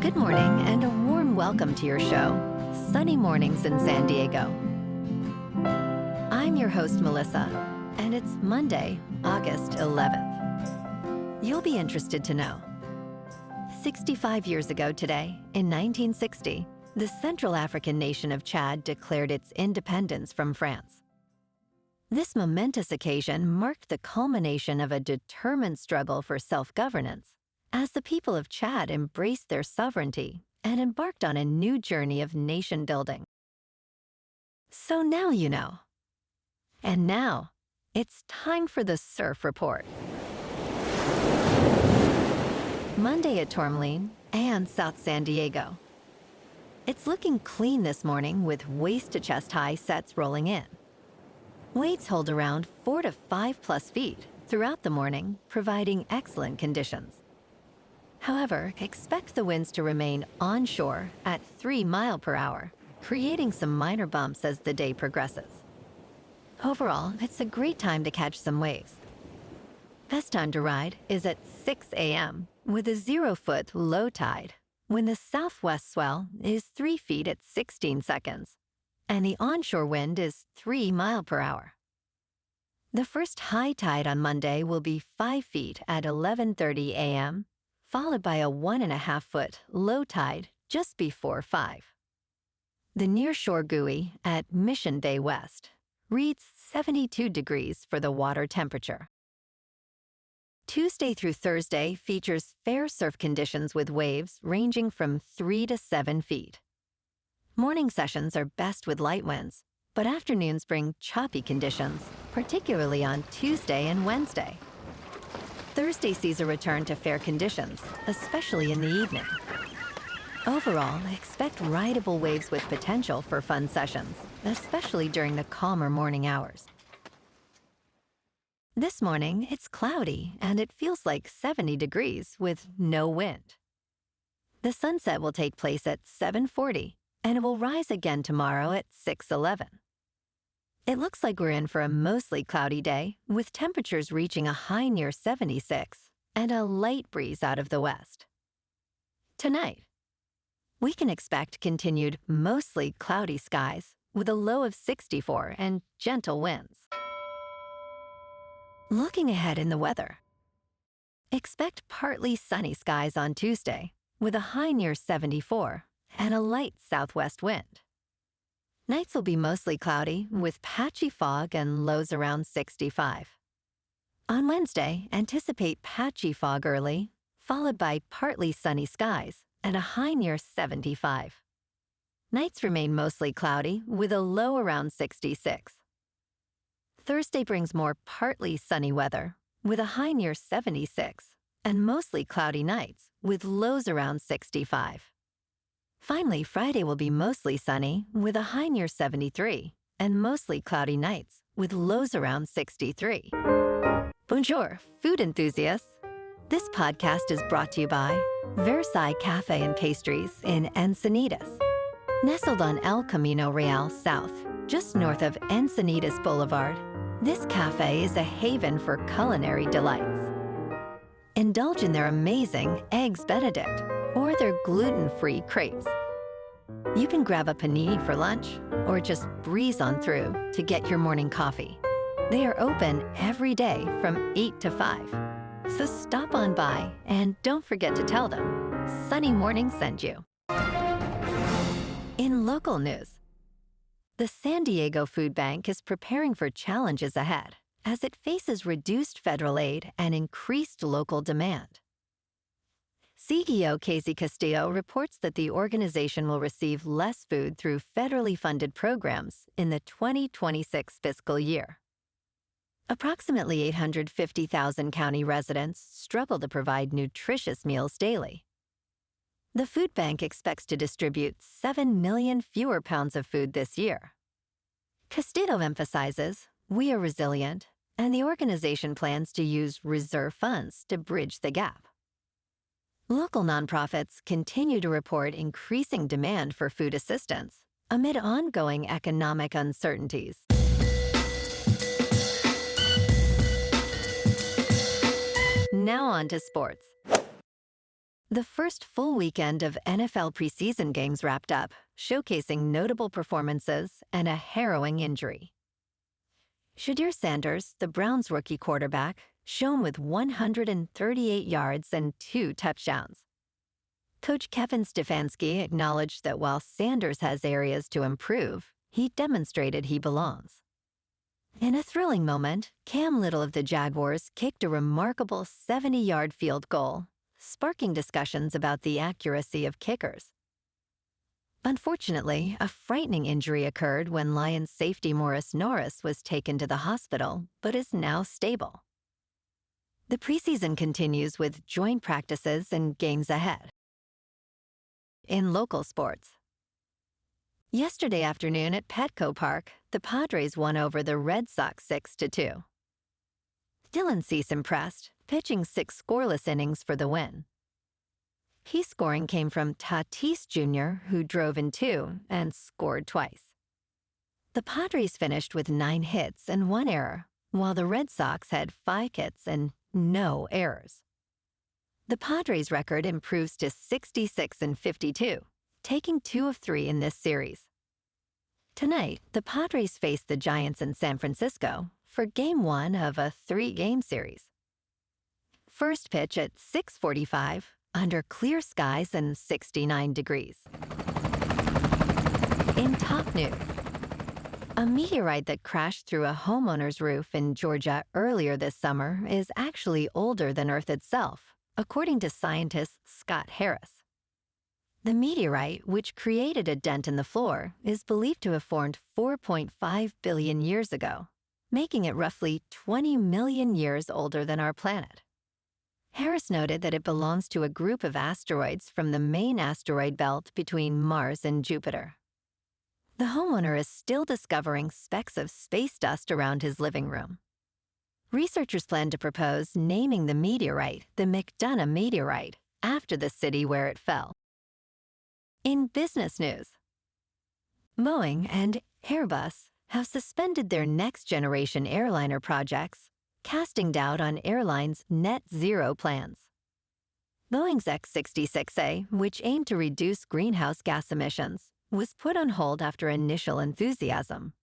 Good morning and a warm welcome to your show, Sunny Mornings in San Diego. I'm your host, Melissa, and it's Monday, August 11th. You'll be interested to know. 65 years ago today, in 1960, the Central African nation of Chad declared its independence from France. This momentous occasion marked the culmination of a determined struggle for self-governance as the people of Chad embraced their sovereignty and embarked on a new journey of nation building. So now you know. And now, it's time for the Surf Report. Monday at Tourmaline and South San Diego. It's looking clean this morning with waist to chest high sets rolling in. Waves hold around 4 to 5+ feet throughout the morning, providing excellent conditions. However, expect the winds to remain onshore at 3 miles per hour, creating some minor bumps as the day progresses. Overall, it's a great time to catch some waves. Best time to ride is at 6 a.m. with a 0-foot low tide, when the southwest swell is 3 feet at 16 seconds, and the onshore wind is 3 miles per hour. The first high tide on Monday will be 5 feet at 11:30 a.m., followed by a 1.5-foot low tide just before 5. The nearshore buoy at Mission Bay West reads 72 degrees for the water temperature. Tuesday through Thursday features fair surf conditions with waves ranging from 3 to 7 feet. Morning sessions are best with light winds, but afternoons bring choppy conditions, particularly on Tuesday and Wednesday. Thursday sees a return to fair conditions, especially in the evening. Overall, expect rideable waves with potential for fun sessions, especially during the calmer morning hours. This morning, it's cloudy and it feels like 70 degrees with no wind. The sunset will take place at 7:40 and it will rise again tomorrow at 6:11. It looks like we're in for a mostly cloudy day, with temperatures reaching a high near 76 and a light breeze out of the west. Tonight, we can expect continued mostly cloudy skies with a low of 64 and gentle winds. Looking ahead in the weather, expect partly sunny skies on Tuesday with a high near 74 and a light southwest wind. Nights will be mostly cloudy with patchy fog and lows around 65. On Wednesday, anticipate patchy fog early, followed by partly sunny skies and a high near 75. Nights remain mostly cloudy with a low around 66. Thursday brings more partly sunny weather with a high near 76 and mostly cloudy nights with lows around 65. Finally, Friday will be mostly sunny with a high near 73 and mostly cloudy nights with lows around 63. Bonjour, food enthusiasts. This podcast is brought to you by Vera C Cafe and Pastries in Encinitas. Nestled on El Camino Real South, just north of Encinitas Boulevard, this cafe is a haven for culinary delights. Indulge in their amazing Eggs Benedict or their gluten-free crepes. You can grab a panini for lunch or just breeze on through to get your morning coffee. They are open every day from 8 to 5. So stop on by and don't forget to tell them Sunny Morning sent you. In local news, the San Diego Food Bank is preparing for challenges ahead as it faces reduced federal aid and increased local demand. CEO Casey Castillo reports that the organization will receive less food through federally funded programs in the 2026 fiscal year. Approximately 850,000 county residents struggle to provide nutritious meals daily. The food bank expects to distribute 7 million fewer pounds of food this year. Castillo emphasizes, we are resilient, and the organization plans to use reserve funds to bridge the gap. Local nonprofits continue to report increasing demand for food assistance amid ongoing economic uncertainties. Now on to sports. The first full weekend of NFL preseason games wrapped up, showcasing notable performances and a harrowing injury. Shedeur Sanders, the Browns' rookie quarterback, shone with 138 yards and 2 touchdowns. Coach Kevin Stefanski acknowledged that while Sanders has areas to improve, he demonstrated he belongs. In a thrilling moment, Cam Little of the Jaguars kicked a remarkable 70-yard field goal, sparking discussions about the accuracy of kickers. Unfortunately, a frightening injury occurred when Lions safety Morice Norris was taken to the hospital, but is now stable. The preseason continues with joint practices and games ahead. In local sports, yesterday afternoon at Petco Park, the Padres won over the Red Sox 6-2. Deven Cease impressed, pitching 6 scoreless innings for the win. Key scoring came from Tatis Jr., who drove in 2 and scored twice. The Padres finished with 9 hits and 1 error, while the Red Sox had 5 hits and no errors. The Padres' record improves to 66-52, taking 2 of 3 in this series. Tonight, the Padres face the Giants in San Francisco for Game 1 of a 3-game series. First pitch at 6:45 under clear skies and 69 degrees. In top news, a meteorite that crashed through a homeowner's roof in Georgia earlier this summer is actually older than Earth itself, according to scientist Scott Harris. The meteorite, which created a dent in the floor, is believed to have formed 4.5 billion years ago, making it roughly 20 million years older than our planet. Harris noted that it belongs to a group of asteroids from the main asteroid belt between Mars and Jupiter. The homeowner is still discovering specks of space dust around his living room. Researchers plan to propose naming the meteorite the McDonough meteorite after the city where it fell. In business news, Boeing and Airbus have suspended their next-generation airliner projects, casting doubt on airlines' net zero plans. Boeing's X-66A, which aimed to reduce greenhouse gas emissions, was put on hold after initial enthusiasm.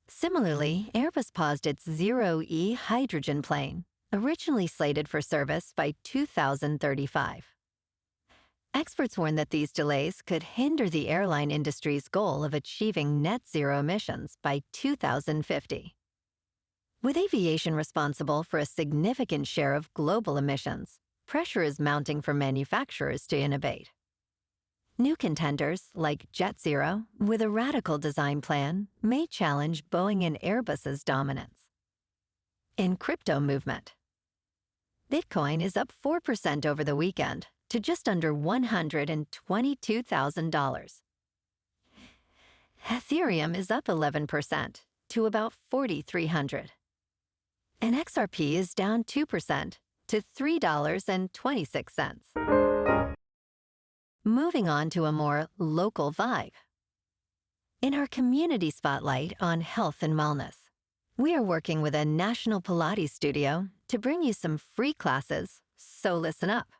Similarly, Airbus paused its Zero-E hydrogen plane, originally slated for service by 2035. Experts warn that these delays could hinder the airline industry's goal of achieving net zero emissions by 2050. With aviation responsible for a significant share of global emissions, pressure is mounting for manufacturers to innovate. New contenders, like JetZero, with a radical design plan, may challenge Boeing and Airbus's dominance. In crypto movement, Bitcoin is up 4% over the weekend to just under $122,000. Ethereum is up 11% to about 4,300. And XRP is down 2% to $3.26. Moving on to a more local vibe. In our community spotlight on health and wellness, we are working with a national Pilates studio to bring you some free classes, so listen up.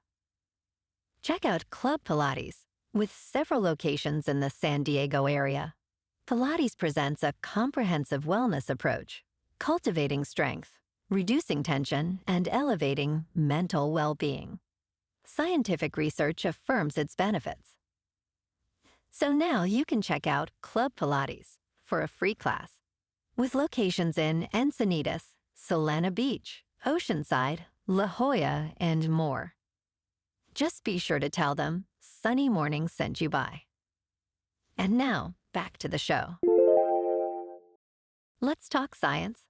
Check out Club Pilates, with several locations in the San Diego area. Pilates presents a comprehensive wellness approach, cultivating strength, reducing tension, and elevating mental well-being. Scientific research affirms its benefits. So now you can check out Club Pilates for a free class, with locations in Encinitas, Solana Beach, Oceanside, La Jolla, and more. Just be sure to tell them Sunny Morning sent you by. And now, back to the show. Let's talk science.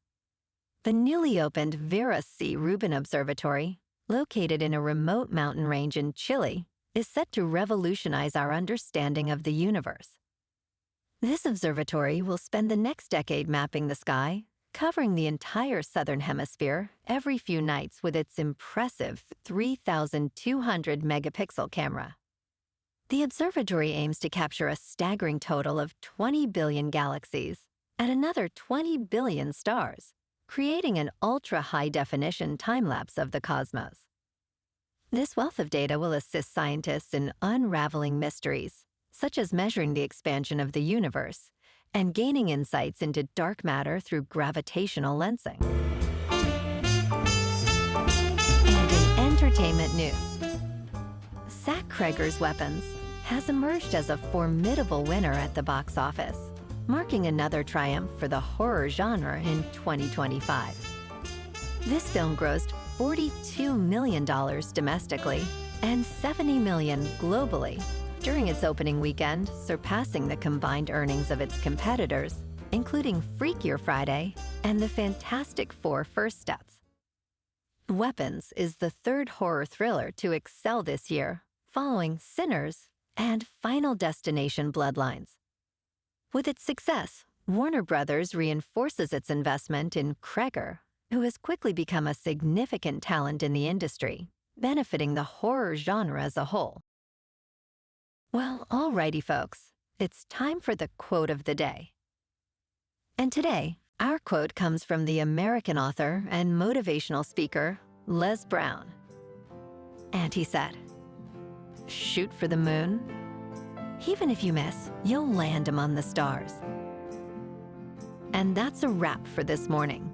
The newly opened Vera C Rubin Observatory, located in a remote mountain range in Chile, is set to revolutionize our understanding of the universe. This observatory will spend the next decade mapping the sky, covering the entire southern hemisphere every few nights with its impressive 3,200 megapixel camera. The observatory aims to capture a staggering total of 20 billion galaxies and another 20 billion stars, creating an ultra-high-definition time-lapse of the cosmos. This wealth of data will assist scientists in unraveling mysteries, such as measuring the expansion of the universe and gaining insights into dark matter through gravitational lensing. And in entertainment news, Cregger's Weapons has emerged as a formidable winner at the box office, marking another triumph for the horror genre in 2025. This film grossed $42 million domestically and $70 million globally during its opening weekend, surpassing the combined earnings of its competitors, including Freakier Friday and the Fantastic Four: First Steps. Weapons is the third horror thriller to excel this year, following Sinners and Final Destination: Bloodlines. With its success, Warner Brothers reinforces its investment in Cregger, who has quickly become a significant talent in the industry, benefiting the horror genre as a whole. Well, alrighty, folks, it's time for the quote of the day. And today, our quote comes from the American author and motivational speaker, Les Brown. And he said, "Shoot for the moon. Even if you miss, you'll land among the stars." And that's a wrap for this morning.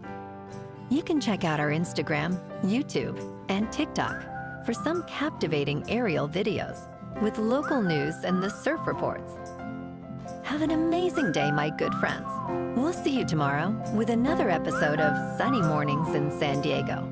You can check out our Instagram, YouTube, and TikTok for some captivating aerial videos with local news and the surf reports. Have an amazing day, my good friends. We'll see you tomorrow with another episode of Sunny Mornings in San Diego.